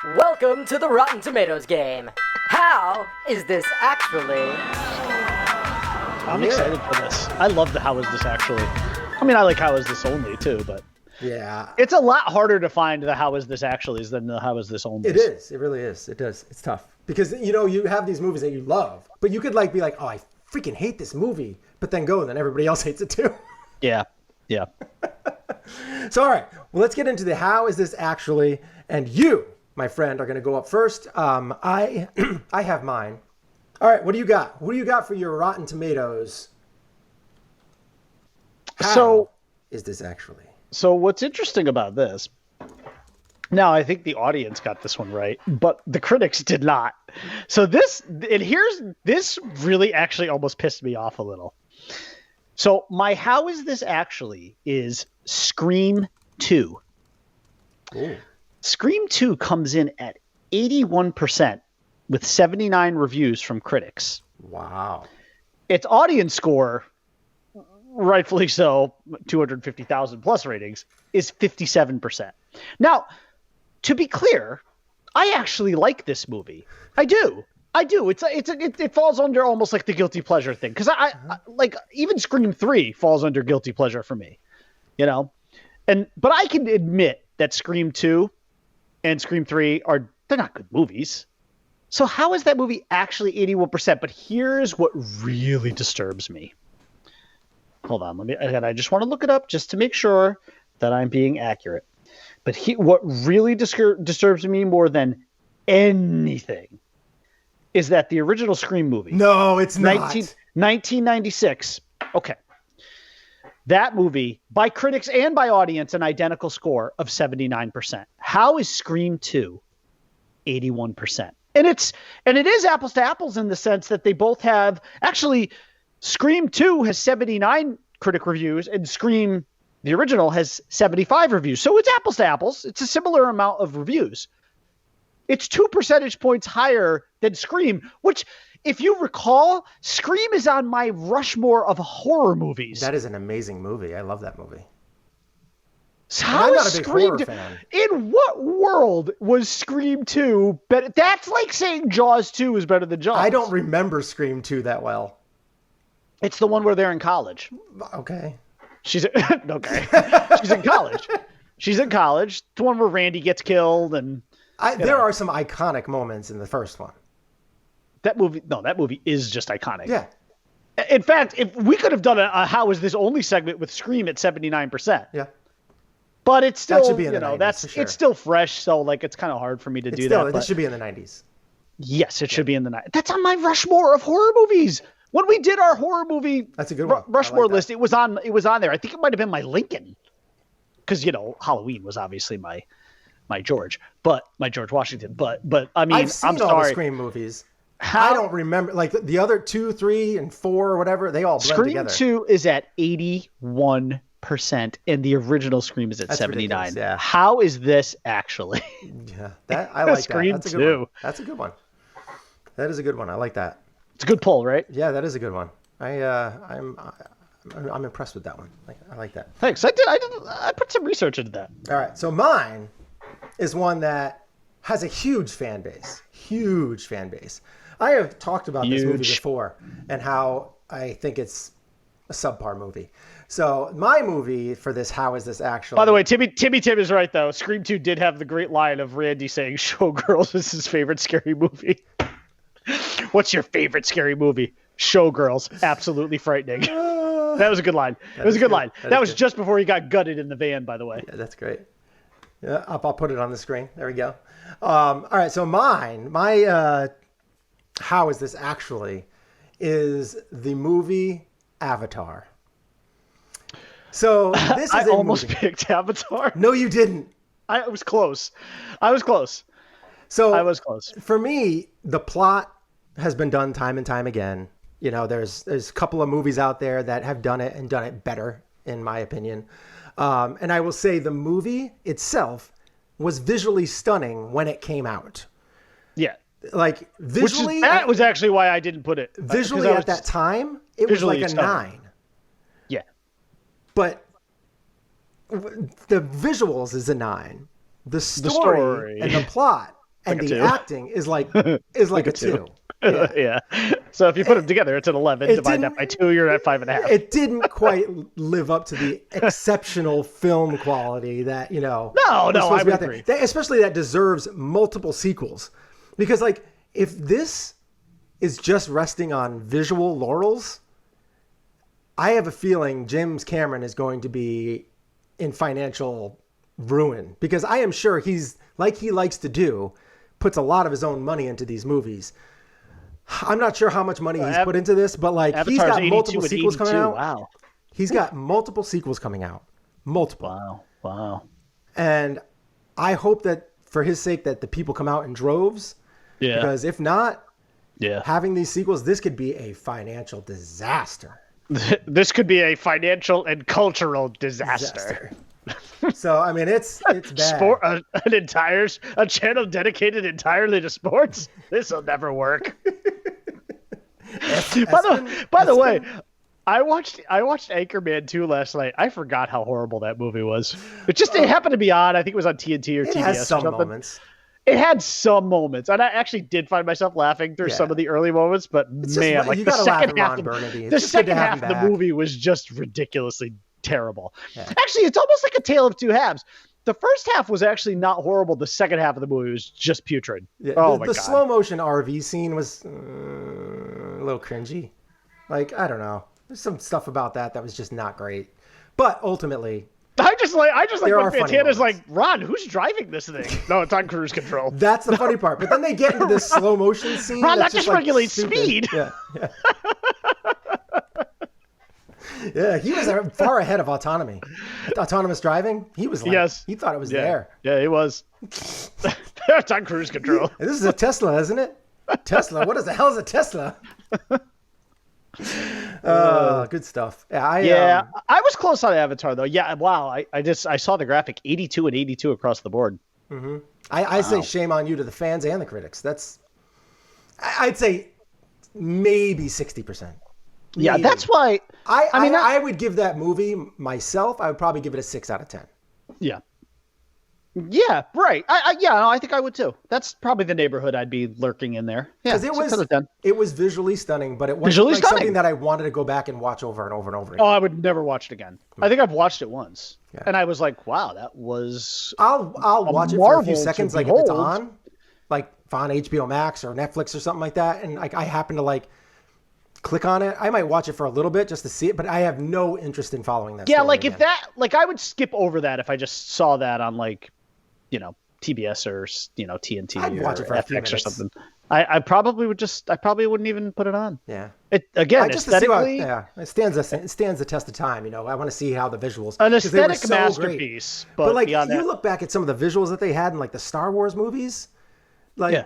Welcome to the Rotten Tomatoes game. How is this actually? I'm excited for this. I love the How Is This Actually. I mean, I like How Is This Only too, but Yeah. it's a lot harder to find the How Is This Actuallys than the How Is This Only. It is. It really is. It does. It's tough. Because, you have these movies that you love, but you could be like, oh, I freaking hate this movie, but then go and then everybody else hates it too. Yeah. Yeah. So, all right. Well, let's get into the How Is This Actually? And you, my friend, are going to go up first. I have mine. All right. What do you got? What do you got for your Rotten Tomatoes? How is this actually? So what's interesting about this, now I think the audience got this one right, but the critics did not. So this really actually almost pissed me off a little. So my How Is This Actually is Scream 2. Ooh. Scream 2 comes in at 81% with 79 reviews from critics. Wow. Its audience score, rightfully so, 250,000 plus ratings, is 57%. Now, to be clear, I actually like this movie. I do. It falls under almost like the guilty pleasure thing, because I like even Scream 3 falls under guilty pleasure for me, but I can admit that Scream 2 and Scream 3 they're not good movies. So how is that movie actually 81%? But here's what really disturbs me. Hold on, I just want to look it up just to make sure that I'm being accurate. But what really disturbs me more than anything is that the original Scream movie. No, it's not. 1996. Okay. That movie, by critics and by audience, an identical score of 79%. How is Scream 2 81%? And it is apples to apples in the sense that they both have actually Scream 2 has 79 critic reviews and Scream the original has 75 reviews. So it's apples to apples. It's a similar amount of reviews. It's 2 percentage points higher than Scream, which, if you recall, Scream is on my Rushmore of horror movies. That is an amazing movie. I love that movie. So how is Scream horror fan. In what world was Scream 2 better? That's like saying Jaws 2 is better than Jaws. I don't remember Scream 2 that well. It's the one where they're in college. Okay. She's okay. She's in college. She's in college. The one where Randy gets killed and there are some iconic moments in the first one. That movie is just iconic. Yeah. In fact, if we could have done a How Is This Only segment with Scream at 79%. Yeah. But it's still, that should be in the 90s, for sure. It's still fresh, so it's kind of hard for me to do that. That should be in the 90s. Yes, it should be in the 90s. That's on my Rushmore of horror movies. When we did our horror movie That's a good one. Rushmore list, it was on there. I think it might have been my Lincoln. Because, Halloween was obviously my George Washington. But I mean, I've seen I'm all sorry. the Scream movies. I don't remember, the other 2, 3, and 4 or whatever, they all blend Scream together. 2 is at 81%, and the original Scream is at 79%. Yeah. How is this actually? Yeah, I like Scream that. That's a 2. good one. That's a good one. That is a good one. I like that. It's a good poll, right? Yeah, that is a good one. I'm impressed with that one. I like that. Thanks. I put some research into that. All right, so mine is one that has a huge fan base. Huge fan base. I have talked about this movie before and how I think it's a subpar movie. So my movie for this, How Is This Actually? By the way, Timmy Tim is right, though. Scream 2 did have the great line of Randy saying Showgirls is his favorite scary movie. What's your favorite scary movie? Showgirls. Absolutely frightening. That was a good line. It was a good line. That was just before he got gutted in the van, by the way. Yeah, that's great. Yeah, I'll put it on the screen. There we go. All right, so my How Is This Actually is the movie Avatar. So this is I a almost movie. picked Avatar. No, you didn't. I was close. So I was close. For me, the plot has been done time and time again. There's a couple of movies out there that have done it and done it better, in my opinion. And I will say the movie itself was visually stunning when it came out. Yeah. Visually, that was actually why I didn't put it. Visually at that time, it was like a stunning. 9. Yeah. But the visuals is a 9. The story and the plot and Like a the 2. acting is like a 2. Yeah. Yeah. So if you put them together, it's an 11. It Divide that by 2, you're at 5.5. It didn't quite live up to the exceptional film quality that, you know. No, was no, supposed I to be would out there. agree. Especially that deserves multiple sequels. Because, like, if this is just resting on visual laurels, I have a feeling James Cameron is going to be in financial ruin. Because I am sure he's, like he likes to do, puts a lot of his own money into these movies. I'm not sure how much money he's put into this, but like he's Avatar's got 82 multiple and sequels coming 82. out. Wow. He's got multiple sequels coming out. Multiple. Wow. And I hope that for his sake that the people come out in droves. Yeah. Because if not, Yeah. having these sequels, this could be a financial disaster. This could be a financial and cultural disaster. So I mean, it's bad. Sport, a channel dedicated entirely to sports. This will never work. By the way, I watched Anchorman 2 last night. I forgot how horrible that movie was. It happened to be on. I think it was on TNT or It TBS has some or something. moments. It had some moments, and I actually did find myself laughing through some of the early moments. But man, like you the gotta laugh second at half, Ron Burgundy. It's the just good to second have half him of the back. movie was just ridiculously terrible. Yeah. Actually, it's almost like a tale of two halves. The first half was actually not horrible. The second half of the movie was just putrid. Yeah, oh my the god! slow motion RV scene was a little cringy. Like, I don't know. There's some stuff about that was just not great. But ultimately, I just like There when are funny Fantana's moments. like, Ron, who's driving this thing? No, it's on cruise control. that's the funny part. But then they get into this slow motion scene. Ron, that's that just like, regulates stupid. speed. Yeah. Yeah, he was far ahead of autonomous driving. He was like, Yes. he thought it was Yeah, there. yeah, it was. It's on cruise control. And this is a Tesla, isn't it? Tesla. What the hell is a Tesla? Good stuff. Yeah, I was close on Avatar though. Yeah, wow. I saw the graphic 82 and 82 across the board. I say shame on you to the fans and the critics. I'd say maybe 60%. Yeah, Maybe. that's why. I would give that movie myself. I would probably give it a 6 out of 10. Yeah. Yeah, right. I think I would too. That's probably the neighborhood I'd be lurking in there. Yeah, Because 6 out of 10. it was visually stunning, but it wasn't Visually like stunning. something that I wanted to go back and watch over and over and over again. Oh, I would never watch it again. I think I've watched it once, Yeah. and I was like, "Wow, that was." I'll watch it for a marvel few to seconds, like if it's behold. on, like on HBO Max or Netflix or something like that, and like I happen to like click on it. I might watch it for a little bit just to see it, but I have no interest in following that. Yeah, story like if again. I would skip over that if I just saw that on like, TBS or TNT I'd or watch it for a few FX or minutes. something. I probably wouldn't even put it on. Yeah. Again, Just to see what, aesthetically, it stands the test of time. I want to see how the visuals. an 'cause they were aesthetic so great. masterpiece. But like beyond you that, look back at some of the visuals that they had in like the Star Wars movies, like Yeah.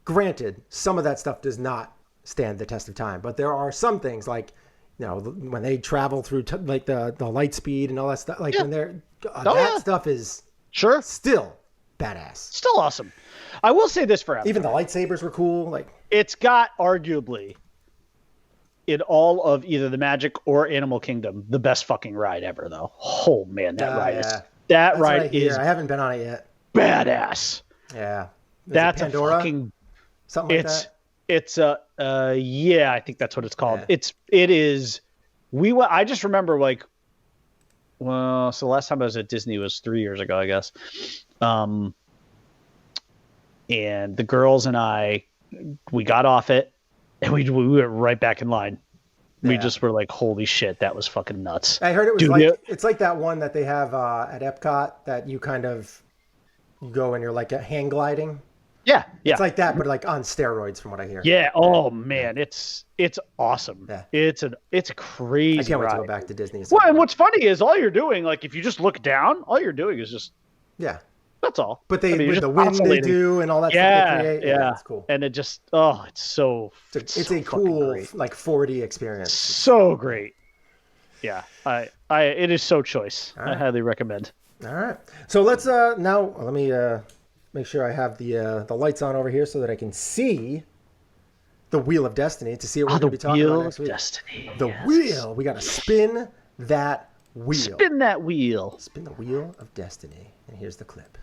granted, some of that stuff does not stand the test of time, but there are some things like when they travel through like the light speed and all that stuff, like Yeah. when they're Oh, that yeah. stuff is sure, still badass. still awesome. I will say this for Avatar. Even the lightsabers were cool. Like It's got arguably, in all of either the Magic or Animal Kingdom, the best fucking ride ever, though. Oh man, that ride is yeah. that That's what I ride hear. is I haven't been on it yet. badass. Yeah. Is it That's Pandora? a fucking. Something like that. It's yeah, I think that's what it's called. Yeah. It is. I just remember like. Well, so the last time I was at Disney was 3 years ago, I guess. And the girls and I, we got off it, and we went right back in line. We Yeah. just were like, "Holy shit, that was fucking nuts!" I heard it was Dude, like yeah. it's like that one that they have at Epcot that you go and you're like hang gliding. Yeah, yeah, It's like that, but like on steroids, from what I hear. yeah. Oh man, it's awesome. Yeah. It's a crazy I can't wait ride. to go back to Disney. Well, and what's funny is all you're doing, like if you just look down, all you're doing is just Yeah, that's all. but I mean, you're with just the wind they oscillating. do and all that stuff Yeah, they create. yeah, it's cool. And it just it's so It's so a fucking cool great. like 4D experience. So great. Yeah, it is so choice. I right. highly recommend. All right, so let's now let me make sure I have the lights on over here so that I can see the Wheel of Destiny to see what we're The going to be talking about Wheel next of week. Destiny. The yes. wheel. We got to spin that wheel. Spin that wheel. Spin the Wheel of Destiny. And here's the clip.